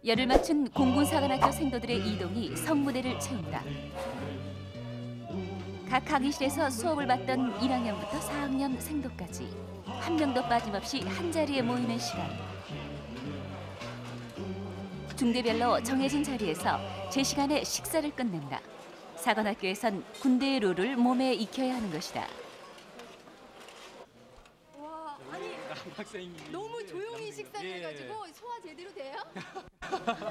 열을 맞춘 공군사관학교 생도들의 이동이 성무대를 채운다. 각 강의실에서 수업을 받던 1학년부터 4학년 생도까지 한 명도 빠짐없이 한자리에 모이는 시간. 중대별로 정해진 자리에서 제 시간에 식사를 끝낸다. 사관학교에선 군대의 룰을 몸에 익혀야 하는 것이다. 와, 아니 학생이 너무 조용히 식사를 해가지고 소화 제대로 돼요?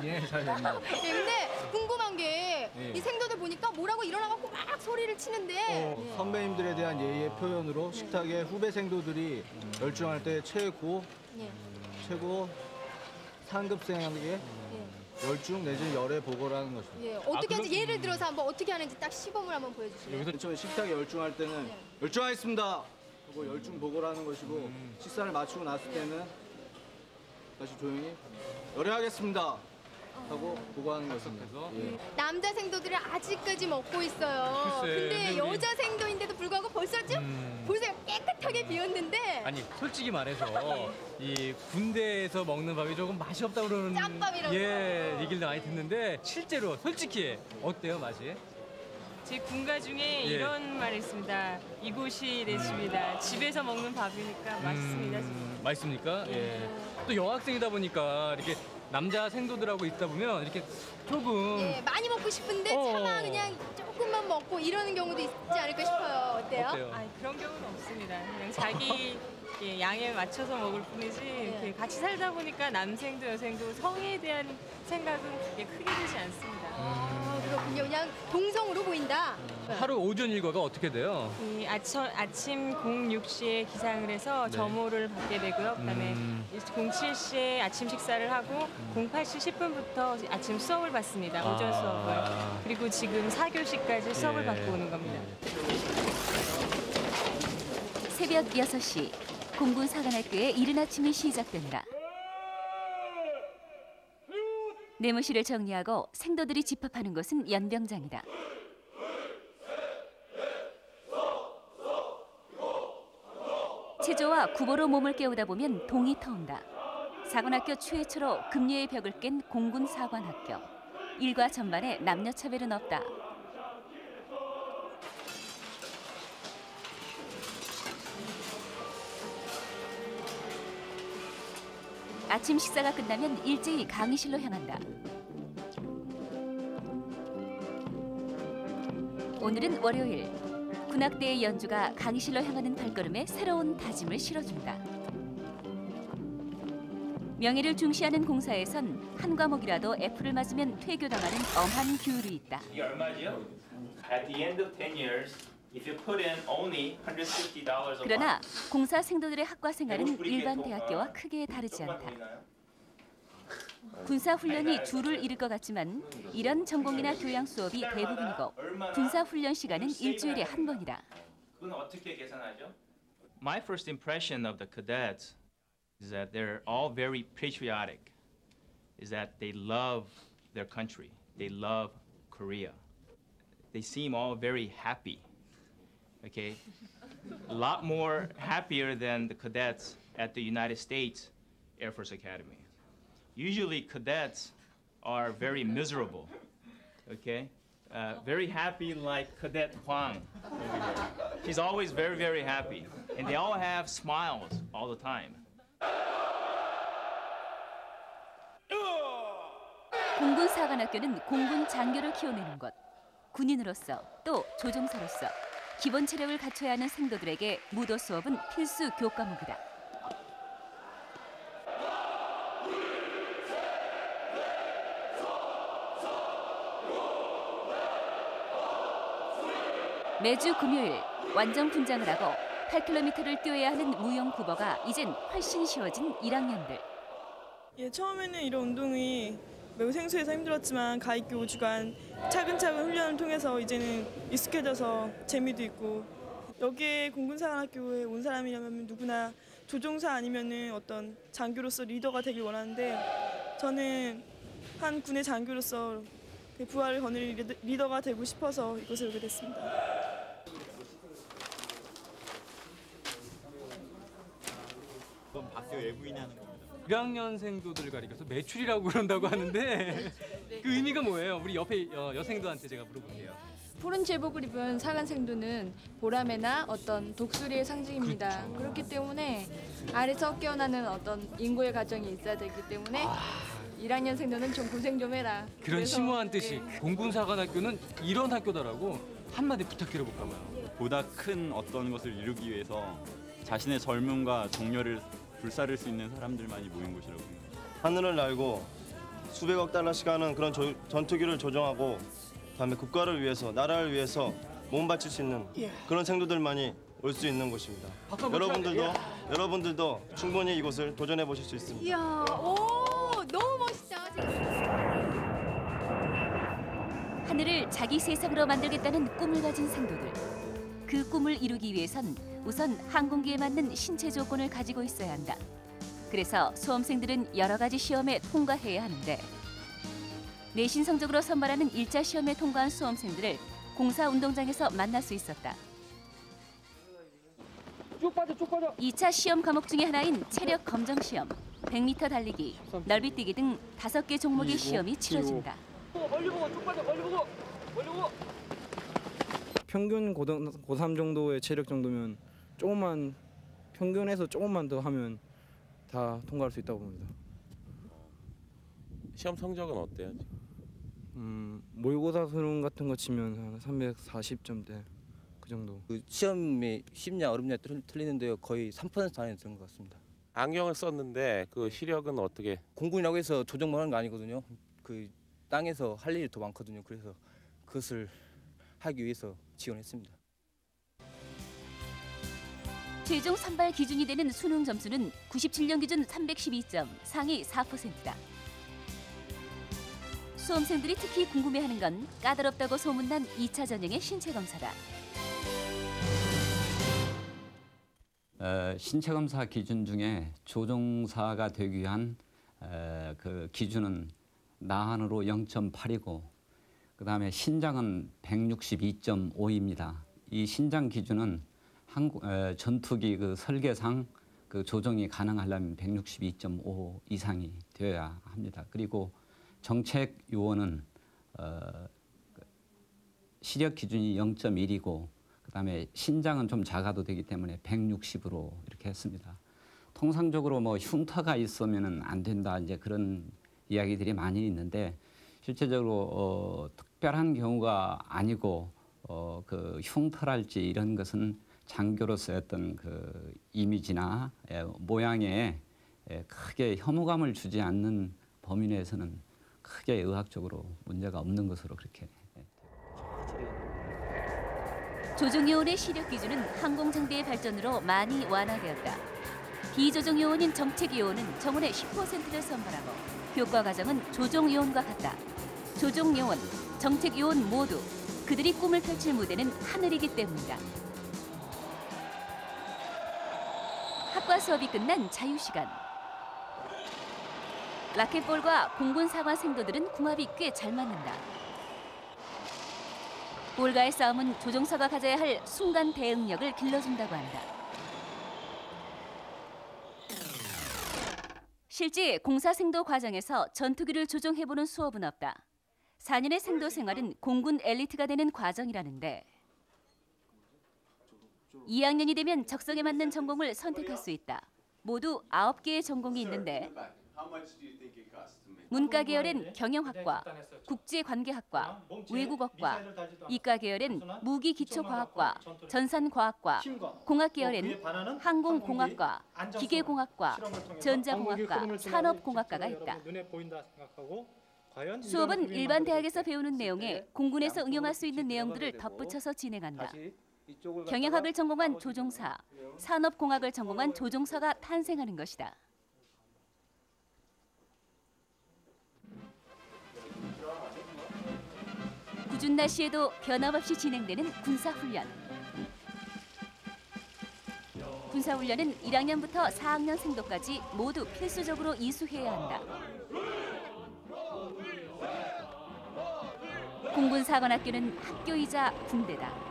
예, 잘 됩니다. 네, 근데 궁금한 게 이 예. 생도들 보니까 뭐라고 일어나갖고 막 소리를 치는데 선배님들에 대한 예의의 표현으로 식탁에 후배 생도들이 열중할 때 최고 상급생에게 열중 내지 열애 보고를 하는 것입니다. 예, 어떻게 하는지 예를 들어서 한번 어떻게 하는지 딱 시범을 한번 보여주시면. 여기서 처음에 식탁에 열중할 때는 열중하겠습니다 하고 열중 보고를 하는 것이고 식사를 마치고 났을 때는 다시 조용히 열애하겠습니다 하고 보고하는 것입니다. 예. 남자 생도들은 아직까지 먹고 있어요. 글쎄, 근데 근데 우리- 여자 생도인데도 불구하고 벌써 좀 보세요, 깨끗하게 비었는데 아니 솔직히 말해서 이 군대에서 먹는 밥이 조금 맛이 없다고 그러는 짬밥이라고. 얘기를 많이 듣는데 실제로 솔직히 어때요 맛이? 제 군가 중에 예. 이런 말이 있습니다. 이곳이 내 집이다. 집에서 먹는 밥이니까 맛있습니다. 맛있습니까? 예. 또 여학생이다 보니까 이렇게 남자 생도들하고 있다 보면 이렇게 조금 예, 많이 먹고 싶은데 차마 그냥 조금만 먹고 이러는 경우도 있지 않을까 싶어요. 어때요? 어때요? 아니, 그런 경우는 없습니다. 그냥 자기 양에 맞춰서 먹을 뿐이지 이렇게 같이 살다 보니까 남생도 여생도 성에 대한 생각은 그렇게 크게 되지 않습니다. 아, 그렇군요. 그냥 동성으로 보인다. 하루 오전 일과가 어떻게 돼요? 이 아침 06시에 기상을 해서 네. 점호를 받게 되고요. 그다음에 07시에 아침 식사를 하고 08시 10분부터 아침 수업을 받습니다. 오전 수업을. 그리고 지금 4교시까지 수업을 예. 받고 오는 겁니다. 새벽 6시 공군사관학교에 이른 아침이 시작된다. 내무실을 정리하고 생도들이 집합하는 곳은 연병장이다. 체조와 구보로 몸을 깨우다 보면 동이 터온다. 사관학교 최초로 금리의 벽을 깬 공군사관학교. 일과 전반에 남녀 차별은 없다. 아침 식사가 끝나면 일제히 강의실로 향한다. 오늘은 월요일. 군악대의 연주가 강의실로 향하는 발걸음에 새로운 다짐을 실어준다. 명예를 중시하는 공사에선 한 과목이라도 F를 맞으면 퇴교당하는 엄한 규율이 있다. 이게 얼마지요? At the end of 10 years, if you put in only $150 a month. 그러나 공사 생도들의 학과 생활은 일반 대학교와 크게 다르지 않다. 군사 훈련이 주를 이룰 것 같지만 이런 전공이나 교양 수업이 대부분이고 군사 훈련 시간은 일주일에 한 번이다. 그건 어떻게 계산하죠? My first impression of the cadets is that they're all very patriotic. Is that they love their country. They love Korea. They seem all very happy. Okay? A lot more happier than the cadets at the United States Air Force Academy. Usually cadets are very miserable, okay? Very happy like Cadet Huang. He's always very, very happy. And they all have smiles all the time. 공군사관학교는 공군 장교를 키워내는 곳. 군인으로서 또 조종사로서 기본 체력을 갖춰야 하는 생도들에게 무도 수업은 필수 교과목이다. 매주 금요일 완전 분장을 하고 8km를 뛰어야 하는 무용 구보가 이젠 훨씬 쉬워진 1학년들. 예, 처음에는 이런 운동이 매우 생소해서 힘들었지만 가입교 5주간 차근차근 훈련을 통해서 이제는 익숙해져서 재미도 있고 여기에 공군사관학교에 온 사람이라면 누구나 조종사 아니면은 어떤 장교로서 리더가 되길 원하는데 저는 한 군의 장교로서 부하를 거느릴 리더가 되고 싶어서 이곳에 오게 됐습니다. 이건 박교 외부인이 하는 겁니다. 1학년생도들 가리켜서 매출이라고 그런다고 하는데 그 의미가 뭐예요? 우리 옆에 여생도한테 제가 물어볼게요. 푸른 제복을 입은 사관생도는 보람에나 어떤 독수리의 상징입니다. 그렇죠. 그렇기 때문에 아래서 깨어나는 어떤 인고의 가정이 있어야 되기 때문에 1학년생도는 좀 고생 좀 해라. 그런 그래서, 심오한 뜻이 네. 공군사관학교는 이런 학교다라고 한마디 부탁드려볼까 봐요. 보다 큰 어떤 것을 이루기 위해서 자신의 젊음과 정열을 불사를 수 있는 사람들만이 모인 곳이라고 생각합니다. 하늘을 날고 수백억 달러씩 하는 그런 전투기를 조종하고 그다음에 국가를 위해서 나라를 위해서 몸 바칠 수 있는 그런 생도들만이 올 수 있는 곳입니다. 여러분들도 충분히 이곳을 도전해 보실 수 있습니다. 이야, 오, 너무 멋있다. 하늘을 자기 세상으로 만들겠다는 꿈을 가진 생도들. 그 꿈을 이루기 위해선 우선 항공기에 맞는 신체 조건을 가지고 있어야 한다. 그래서 수험생들은 여러 가지 시험에 통과해야 하는데 내신 성적으로 선발하는 1차 시험에 통과한 수험생들을 공사운동장에서 만날 수 있었다. 2차 시험 과목 중에 하나인 체력 검정 시험, 100m 달리기, 넓이뛰기 등 5개 종목의 시험이 치러진다. 멀리 보고 쭉 빠져. 멀리 보고. 평균 고3 정도의 체력 정도면 평균에서 조금만 더 하면 다 통과할 수 있다고 봅니다. 시험 성적은 어때요? 모의고사 수능 같은 거 치면 한 340점대 그 정도. 그 시험이 쉽냐 어렵냐 틀리는데요. 거의 3% 안에 드는 것 같습니다. 안경을 썼는데 그 시력은 어떻게? 공군이라고 해서 조정만 하는 거 아니거든요. 그 땅에서 할 일이 더 많거든요. 그래서 그것을 하기 위해서 지원했습니다. 최종 선발 기준이 되는 수능 점수는 97년 기준 312점, 상위 4%다. 수험생들이 특히 궁금해하는 건 까다롭다고 소문난 2차 전형의 신체 검사다. 신체 검사 기준 중에 조종사가 되기 위한 그 기준은 나한으로 0.8이고 그다음에 신장은 162.5입니다. 이 신장 기준은 전투기 그 설계상 그 조종이 가능하려면 162.5 이상이 되어야 합니다. 그리고 정책 요원은 시력 기준이 0.1이고 그다음에 신장은 좀 작아도 되기 때문에 160으로 이렇게 했습니다. 통상적으로 뭐 흉터가 있으면은 안 된다 이제 그런 이야기들이 많이 있는데 실제적으로 특별한 경우가 아니고 그 흉터랄지 이런 것은 장교로서의 어떤 그 이미지나 모양에 크게 혐오감을 주지 않는 범위 내에서는 크게 의학적으로 문제가 없는 것으로 그렇게. 조종요원의 시력 기준은 항공장비의 발전으로 많이 완화되었다. 비조종요원인 정책요원은 정원의 10%를 선발하고 교과 과정은 조종요원과 같다. 조종요원, 정책요원 모두 그들이 꿈을 펼칠 무대는 하늘이기 때문이다. 학과 수업이 끝난 자유시간. 라켓볼과 공군사관 생도들은 궁합이 꽤 잘 맞는다. 볼과의 싸움은 조종사가 가져야 할 순간 대응력을 길러준다고 한다. 실제 공사생도 과정에서 전투기를 조종해보는 수업은 없다. 4년의 생도 생활은 공군 엘리트가 되는 과정이라는데 2학년이 되면 적성에 맞는 전공을 선택할 수 있다. 모두 9개의 전공이 있는데 문과 계열엔 경영학과, 국제관계학과, 외국어과, 이과 계열엔 무기기초과학과, 전산과학과, 공학 계열엔 항공공학과, 기계공학과, 전자공학과, 산업공학과가 있다. 수업은 일반 대학에서 배우는 내용에 공군에서 응용할 수 있는 내용들을 덧붙여서 진행한다. 경영학을 전공한 조종사, 산업공학을 전공한 조종사가 탄생하는 것이다. 궂은 날씨에도 변함없이 진행되는 군사훈련. 군사훈련은 1학년부터 4학년 생도까지 모두 필수적으로 이수해야 한다. 공군사관학교는 학교이자 군대다.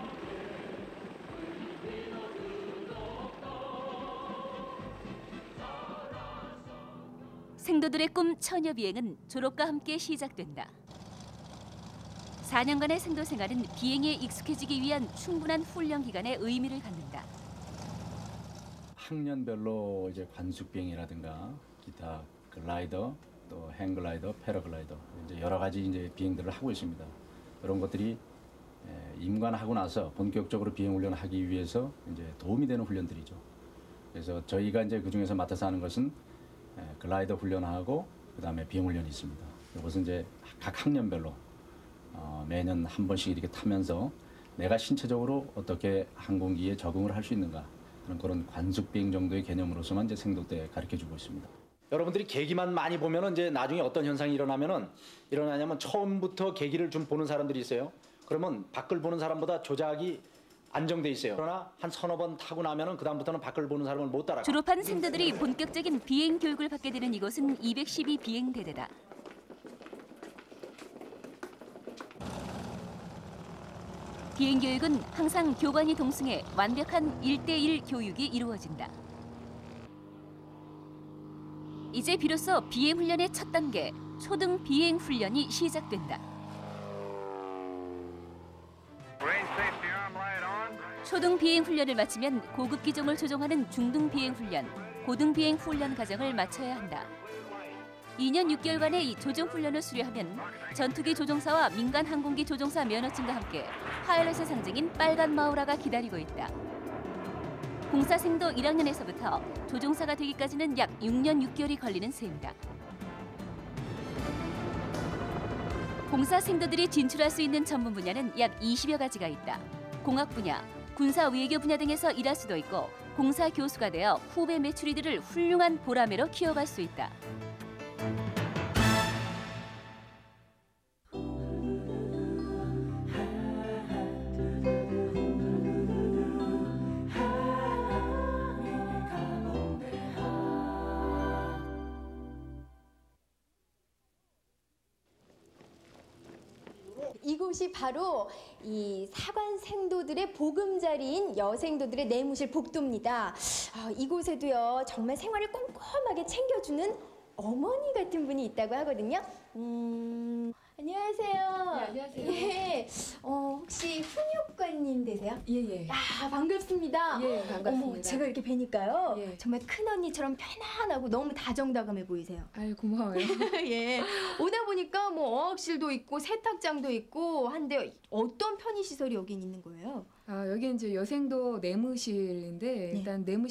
생도들의 꿈 처녀 비행은 졸업과 함께 시작된다. 4년간의 생도 생활은 비행에 익숙해지기 위한 충분한 훈련 기간에 의미를 갖는다. 학년별로 이제 관숙 비행이라든가 기타 글라이더, 또 행글라이더, 패러글라이더 이제 여러 가지 이제 비행들을 하고 있습니다. 이런 것들이 임관하고 나서 본격적으로 비행 훈련을 하기 위해서 이제 도움이 되는 훈련들이죠. 그래서 저희가 이제 그 중에서 맡아서 하는 것은 글라이더 훈련하고 그다음에 비행 훈련이 있습니다. 이것은 이제 각 학년별로 매년 한 번씩 이렇게 타면서 내가 신체적으로 어떻게 항공기에 적응을 할 수 있는가 그런 관숙 비행 정도의 개념으로서만 이제 생도 때 가르쳐주고 있습니다. 여러분들이 계기만 많이 보면은 이제 나중에 어떤 현상이 일어나냐면 처음부터 계기를 좀 보는 사람들이 있어요. 그러면 밖을 보는 사람보다 조작이 안정돼 있어요. 그러나 한 서너 번 타고 나면은 그다음부터는 밖을 보는 사람을 못 따라가. 졸업한 생도들이 본격적인 비행 교육을 받게 되는 이곳은 212 비행대대다. 비행 교육은 항상 교관이 동승해 완벽한 1대1 교육이 이루어진다. 이제 비로소 비행 훈련의 첫 단계, 초등 비행 훈련이 시작된다. 초등 비행 훈련을 마치면 고급 기종을 조종하는 중등 비행 훈련, 고등 비행 훈련 과정을 마쳐야 한다. 2년 6개월간의 이 조종 훈련을 수료하면 전투기 조종사와 민간 항공기 조종사 면허증과 함께 파일럿의 상징인 빨간 마우라가 기다리고 있다. 공사생도 1학년에서부터 조종사가 되기까지는 약 6년 6개월이 걸리는 셈이다. 공사생도들이 진출할 수 있는 전문 분야는 약 20여 가지가 있다. 공학 분야, 군사 외교 분야 등에서 일할 수도 있고 공사 교수가 되어 후배 메추리들을 훌륭한 보라매로 키워갈 수 있다. 이곳이 바로 이 사관생도들의 보금자리인 여생도들의 내무실 복도입니다. 이곳에도요 정말 생활을 꼼꼼하게 챙겨주는 어머니 같은 분이 있다고 하거든요. 안녕하세요. 네, 안녕하세요. 예. 혹시 훈육관님 되세요? 예예. 아, 반갑습니다. 예, 반갑습니다. 어머, 제가 이렇게 뵈니까요. 정말 큰 언니처럼 편안하고 너무 다정다감해 보이세요. 아유, 고마워요. 예. 오다 보니까 뭐 어학실도 있고 세탁장도 있고 한데 어떤 편의시설이 여긴 있는 거예요? 여기 이제 여생도 내무실인데 일단 내무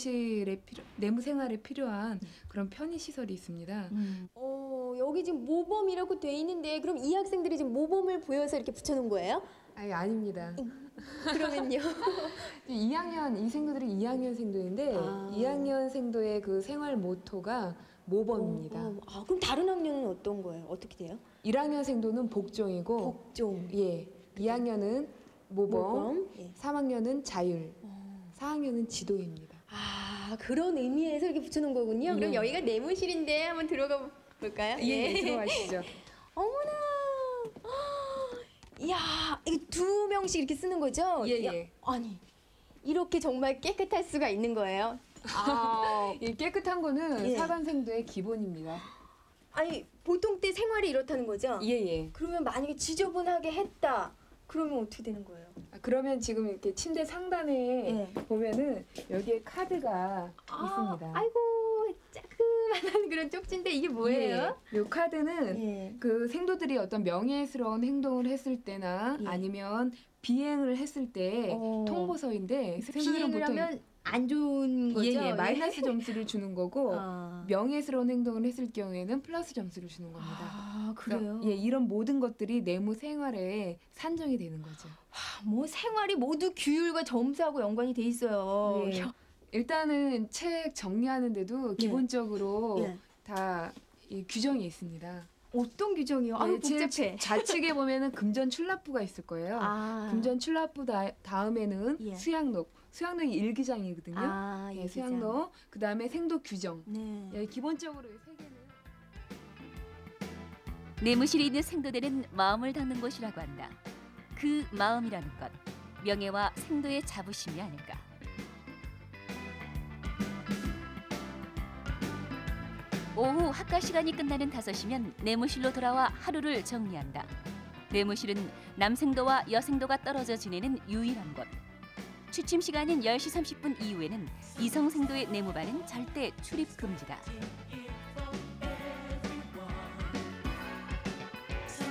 생활에 필요한 그런 편의 시설이 있습니다. 여기 지금 모범이라고 돼 있는데 그럼 이 학생들이 지금 모범을 보여서 이렇게 붙여놓은 거예요? 아닙니다. 그러면요? 2학년 이 생도들이 2학년 생도인데 2학년 생도의 그 생활 모토가 모범입니다. 그럼 다른 학년은 어떤 거예요? 어떻게 돼요? 1학년 생도는 복종이고 복종. 예. 2학년은 모범, 예. 3학년은 자율, 4학년은 지도입니다. 그런 의미에서 이렇게 붙여놓은 거군요. 그럼 예. 여기가 내무실인데 한번 들어가 볼까요? 예, 들어가시죠. 어머나! 이야, 이거 2명씩 이렇게 쓰는 거죠? 예. 아니, 이렇게 정말 깨끗할 수가 있는 거예요? 이 깨끗한 거는 사관생도의 기본입니다. 아니, 보통 때 생활이 이렇다는 거죠? 예. 그러면 만약에 지저분하게 했다. 그러면 어떻게 되는 거예요? 그러면 지금 이렇게 침대 상단에 보면은 여기에 카드가 있습니다. 아이고, 자그마한 그런 쪽지인데 이게 뭐예요? 이 카드는 그 생도들이 어떤 명예스러운 행동을 했을 때나 아니면 비행을 했을 때 통보서인데 비행을 하면 안 좋은 거죠? 마이너스 점수를 주는 거고 명예스러운 행동을 했을 경우에는 플러스 점수를 주는 겁니다. 그래요? 이런 모든 것들이 내무 생활에 산정이 되는 거죠. 뭐 생활이 모두 규율과 점수하고 연관이 돼 있어요. 일단은 책 정리하는데도 기본적으로 다 규정이 있습니다. 어떤 규정이요? 복잡해. 좌측에 보면은 금전 출납부가 있을 거예요. 금전 출납부 다음에는 수양록이 일기장이거든요. 수양록. 그다음에 생도 규정. 기본적으로 세 개는 내무실에 있는 생도대는 마음을 닦는 곳이라고 한다. 그 마음이라는 것, 명예와 생도의 자부심이 아닐까. 오후 학과 시간이 끝나는 5시면 내무실로 돌아와 하루를 정리한다. 내무실은 남생도와 여생도가 떨어져 지내는 유일한 곳. 취침 시간인 10시 30분 이후에는 이성생도의 내무반은 절대 출입 금지다.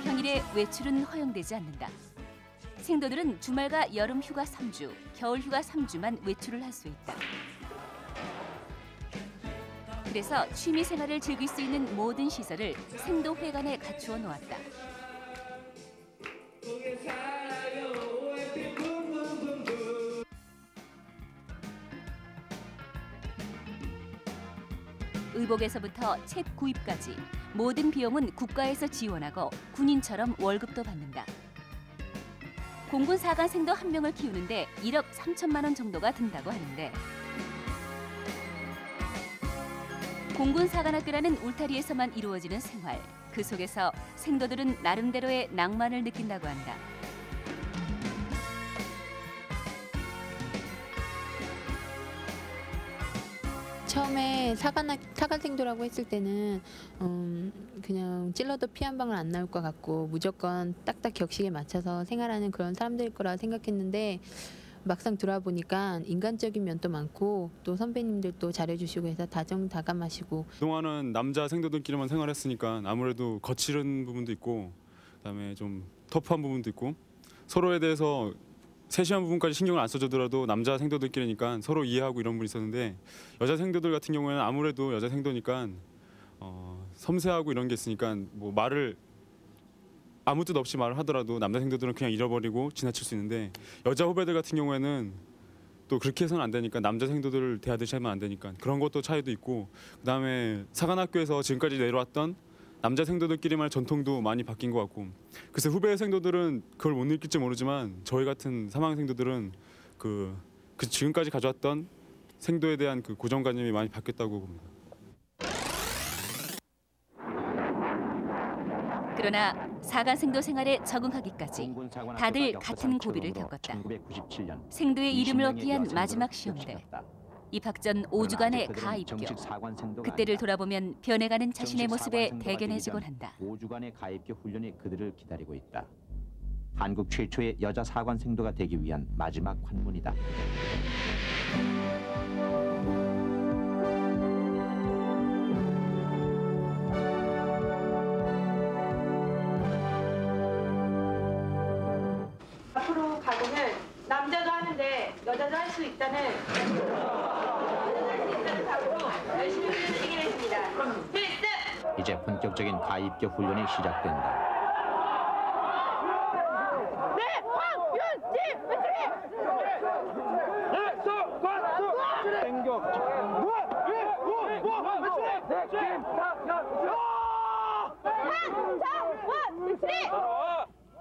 평일에 외출은 허용되지 않는다. 생도들은 주말과 여름 휴가 3주, 겨울 휴가 3주만 외출을 할 수 있다. 그래서 취미 생활을 즐길 수 있는 모든 시설을 생도회관에 갖추어 놓았다. 의복에서부터 책 구입까지 모든 비용은 국가에서 지원하고 군인처럼 월급도 받는다. 공군 사관생도 한 명을 키우는데 1억 3천만 원 정도가 든다고 하는데 공군 사관학교라는 울타리에서만 이루어지는 생활, 그 속에서 생도들은 나름대로의 낭만을 느낀다고 한다. 처음에 사관생도라고 했을 때는 그냥 찔러도 피 한 방울 안 나올 것 같고 무조건 딱딱 격식에 맞춰서 생활하는 그런 사람들일 거라 생각했는데 막상 들어보니까 인간적인 면도 많고 또 선배님들도 잘해주시고 해서 다정다감하시고 그동안은 남자 생도들끼리만 생활했으니까 아무래도 거칠은 부분도 있고 그다음에 좀 터프한 부분도 있고 서로에 대해서 세심한 부분까지 신경을 안 써주더라도 남자 생도들끼리니까 서로 이해하고 이런 부분이 있었는데 여자 생도들 같은 경우에는 아무래도 여자 생도니까 섬세하고 이런 게 있으니까 뭐 말을 아무 뜻 없이 말을 하더라도 남자 생도들은 그냥 잃어버리고 지나칠 수 있는데 여자 후배들 같은 경우에는 또 그렇게 해서는 안 되니까 남자 생도들을 대하듯이 하면 안 되니까 그런 것도 차이도 있고 그다음에 사관학교에서 지금까지 내려왔던 남자 생도들끼리만의 전통도 많이 바뀐 것 같고 글쎄 후배 생도들은 그걸 못 느낄지 모르지만 저희 같은 사망 생도들은 그 지금까지 가져왔던 생도에 대한 그 고정관념이 많이 바뀌었다고 봅니다. 그러나 사관생도 생활에 적응하기까지 다들 같은 고비를 겪었다. 생도의 이름을 얻기 위한 마지막 시험대. 입학 전 5주간의 가입교. 그때를 돌아보면 변해가는 자신의 모습에 대견해지곤 한다. 5주간의 가입교 훈련이 그들을 기다리고 있다. 한국 최초의 여자 사관생도가 되기 위한 마지막 관문이다. 앞으로 가고는 남자도 하는데 여자도 할 수 있다는 각오로 열심히 훈련시키겠습니다. 필승! 이제 본격적인 가입교 훈련이 시작된다.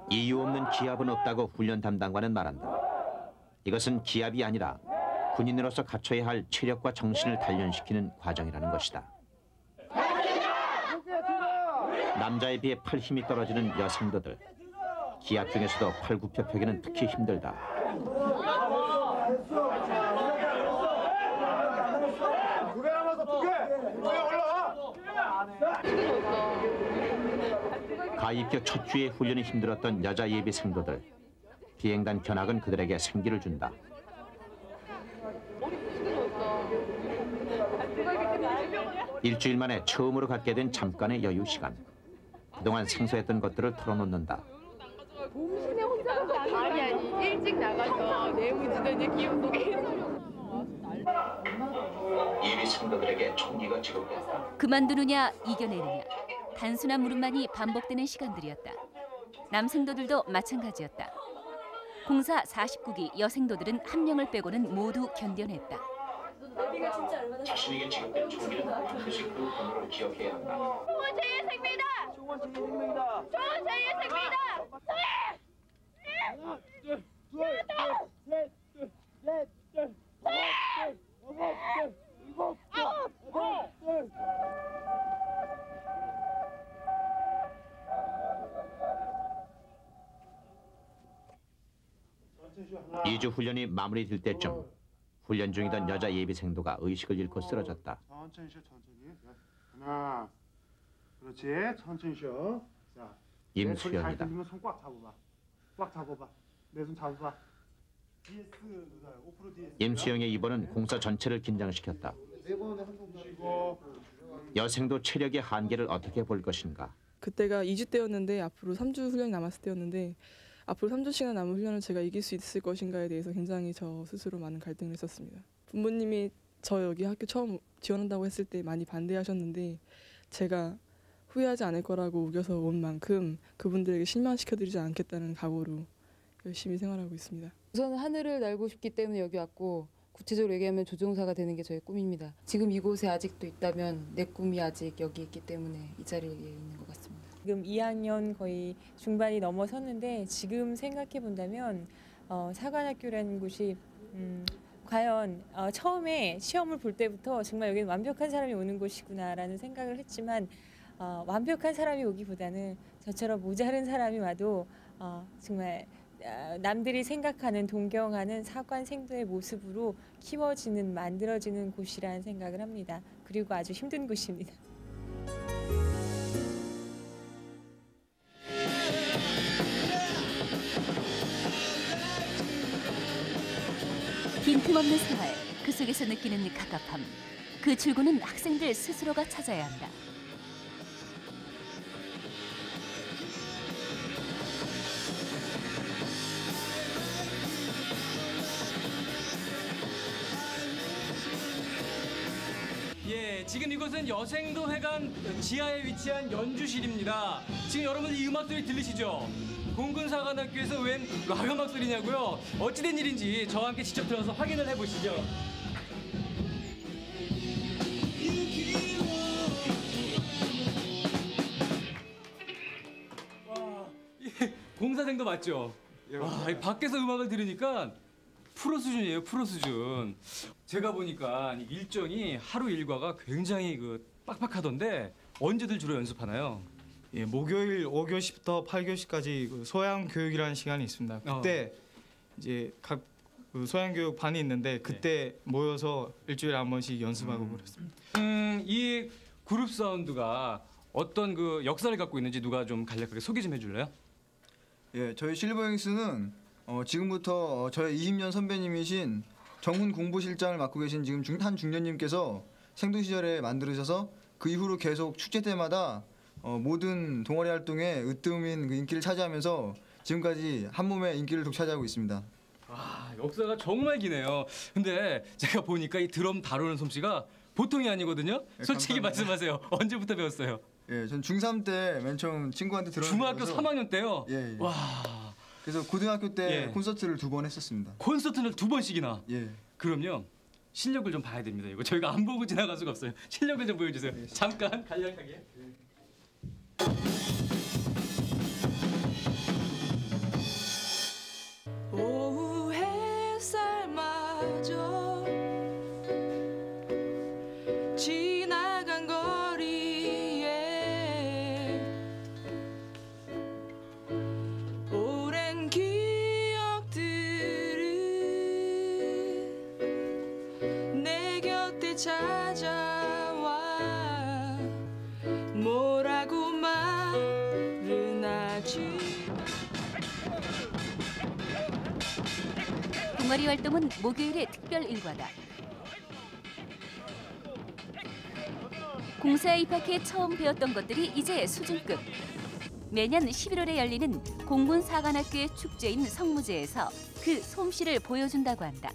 이유 없는 기합은 없다고 훈련 담당관은 말한다. 이것은 기합이 아니라 군인으로서 갖춰야 할 체력과 정신을 단련시키는 과정이라는 것이다. 남자에 비해 팔 힘이 떨어지는 여생도들. 기합 중에서도 팔굽혀펴기는 특히 힘들다. 가입교 첫 주에 훈련이 힘들었던 여자 예비 생도들. 비행단 견학은 그들에게 생기를 준다. 일주일 만에 처음으로 갖게 된 잠깐의 여유 시간. 그동안 생소했던 것들을 털어놓는다. 공신에 혼자 가서 아니 일찍 나가서 내용이 진짜 기운 속에 예비 생도들에게 총기가 지급된다. 그만두느냐 이겨내느냐 단순한 물음만이 반복되는 시간들이었다. 남생도들도 마찬가지였다. 공사 49기 여생도들은 한 명을 빼고는 모두 견뎌냈다. 자신에게 지급된 총기는 반드시 그 번호를 기억해야 한다. 좋은 제의 생명이다! 좋은 제의 생명이다! 좋은 제의 생명이다! 하나, 둘, 셋, 넷, 일곱, 여덟, 2주 훈련이 마무리될 때쯤 훈련 중이던 여자 예비생도가 의식을 잃고 쓰러졌다. 자, 그렇지. 천천히 쉬어. 자, 내 소리 잘 임수연이다. 들리면 손 꽉 잡아봐. 꽉 잡아봐. 내 손 잡아봐. DS 누나요. 5% DS. 임수영의 입원은 공사 전체를 긴장시켰다. 네 번에 한번 쉬고. 여생도 체력의 한계를 어떻게 볼 것인가. 그때가 2주 때였는데 앞으로 3주 훈련이 남았을 때였는데 앞으로 3주씩이나 남은 훈련을 제가 이길 수 있을 것인가에 대해서 굉장히 저 스스로 많은 갈등을 했었습니다. 부모님이 저 여기 학교 처음 지원한다고 했을 때 많이 반대하셨는데 제가 후회하지 않을 거라고 우겨서 온 만큼 그분들에게 실망시켜드리지 않겠다는 각오로 열심히 생활하고 있습니다. 우선 하늘을 날고 싶기 때문에 여기 왔고 구체적으로 얘기하면 조종사가 되는 게 저의 꿈입니다. 지금 이곳에 아직도 있다면 내 꿈이 아직 여기 있기 때문에 이 자리에 있는 것 같습니다. 지금 2학년 거의 중반이 넘어섰는데 지금 생각해 본다면 사관학교라는 곳이 과연 처음에 시험을 볼 때부터 정말 여기는 완벽한 사람이 오는 곳이구나라는 생각을 했지만 완벽한 사람이 오기보다는 저처럼 모자른 사람이 와도 정말 남들이 생각하는 동경하는 사관생도의 모습으로 키워지는 만들어지는 곳이라는 생각을 합니다. 그리고 아주 힘든 곳입니다. 빈틈없는 생활, 그 속에서 느끼는 갑갑함. 그 출구는 학생들 스스로가 찾아야 한다. 예, 지금 이곳은 여생도 회관 지하에 위치한 연주실입니다. 지금 여러분 이 음악 소리 들리시죠? 공군사관학교에서 웬 락 음악 소리냐고요? 어찌된 일인지 저와 함께 직접 들어서 확인을 해보시죠. 와, 공사생도 맞죠? 와, 이 밖에서 음악을 들으니까 프로 수준이에요, 프로 수준. 제가 보니까 일정이 하루 일과가 굉장히 빡빡하던데 언제들 주로 연습하나요? 예, 목요일 5교시부터 8교시까지 소양 교육이라는 시간이 있습니다. 그때 이제 각 소양 교육 반이 있는데 그때 모여서 일주일에 한 번씩 연습하고 그랬습니다. 이 그룹 사운드가 어떤 역사를 갖고 있는지 누가 좀 간략하게 소개 좀 해줄래요? 예, 저희 실버행스는 지금부터 저의 20년 선배님이신 정훈 공보실장을 맡고 계신 지금 한 중년님께서 생도 시절에 만들으셔서 그 이후로 계속 축제 때마다 모든 동아리 활동에 으뜸인 인기를 차지하면서 지금까지 한 몸에 인기를 독차지하고 있습니다. 아, 역사가 정말 기네요. 근데 제가 보니까 이 드럼 다루는 솜씨가 보통이 아니거든요. 솔직히 말씀하세요. 언제부터 배웠어요? 예, 전 중3 때 맨 처음 친구한테 들었는데 중학교 3학년 때요? 예. 와. 그래서 고등학교 때 콘서트를 2번 했었습니다. 콘서트를 2번씩이나? 예. 그럼요. 실력을 좀 봐야 됩니다. 이거 저희가 안 보고 지나갈 수가 없어요. 실력을 좀 보여주세요. 잠깐 간략하게. 오후 햇살마저 지나간 거리에 오랜 기억들은 내 곁에 찾아와 뭐라고 말은 하지. 동아리 활동은 목요일의 특별 일과다. 공사에 입학해 처음 배웠던 것들이 이제 수준급. 매년 11월에 열리는 공군사관학교의 축제인 성무제에서 그 솜씨를 보여준다고 한다.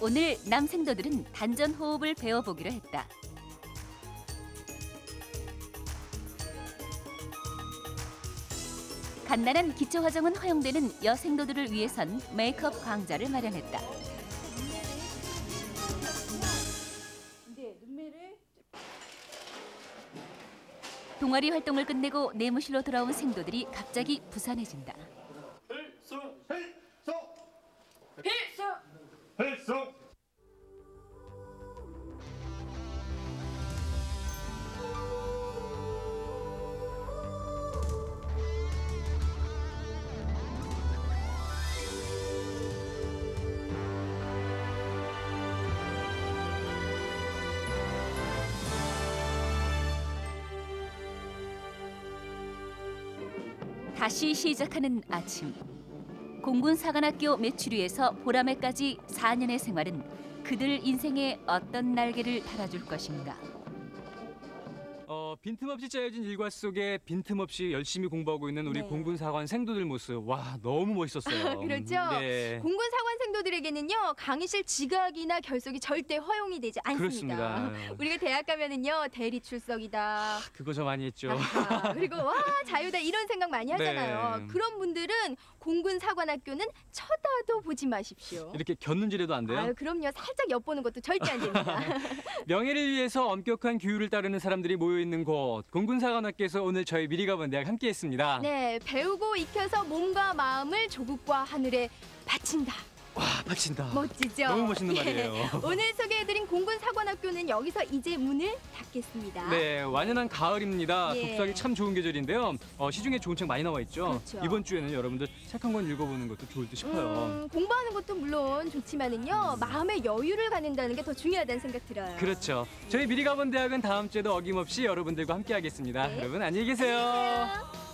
오늘 남생도들은 단전 호흡을 배워보기로 했다. 간단한 기초 화장은 허용되는 여생도들을 위해선 메이크업 강좌를 마련했다. 동아리 활동을 끝내고 내무실로 돌아온 생도들이 갑자기 부산해진다. 필수! 다시 시작하는 아침. 공군사관학교 매추리에서 보라매까지 4년의 생활은 그들 인생에 어떤 날개를 달아줄 것인가. 빈틈없이 짜여진 일과 속에 빈틈없이 열심히 공부하고 있는 우리 네. 공군사관 생도들 모습, 와 너무 멋있었어요. 그렇죠. 네. 공군 사관 생도들에게는요 강의실 지각이나 결석이 절대 허용이 되지 않습니다. 그렇습니다. 우리가 대학 가면은요 대리 출석이다. 그거 저 많이 했죠. 그리고 와 자유다 이런 생각 많이 하잖아요. 네. 그런 분들은 공군 사관학교는 쳐다도 보지 마십시오. 이렇게 곁눈질해도 안 돼요? 아유 그럼요 살짝 엿보는 것도 절대 안 됩니다. 명예를 위해서 엄격한 규율을 따르는 사람들이 모여 있는 곳 공군사관학교에서 오늘 저희 미리 가본 대학 함께했습니다. 네 배우고 익혀서 몸과 마음을 조국과 하늘에 바친다. 와 바친다. 멋지죠? 너무 멋있는 예. 말이에요. 오늘 소개해드린 공군사관학교는 여기서 이제 문을 닫겠습니다. 네, 완연한 가을입니다. 예. 독서하기 참 좋은 계절인데요. 시중에 좋은 책 많이 나와 있죠. 그렇죠. 이번 주에는 여러분들 책 한 권 읽어보는 것도 좋을 듯 싶어요. 공부하는 것도 물론 좋지만은요 마음의 여유를 갖는다는 게 더 중요하다는 생각 들어요. 그렇죠. 저희 미리 가본 대학은 다음 주에도 어김없이 여러분들과 함께하겠습니다. 네. 여러분 안녕히 계세요.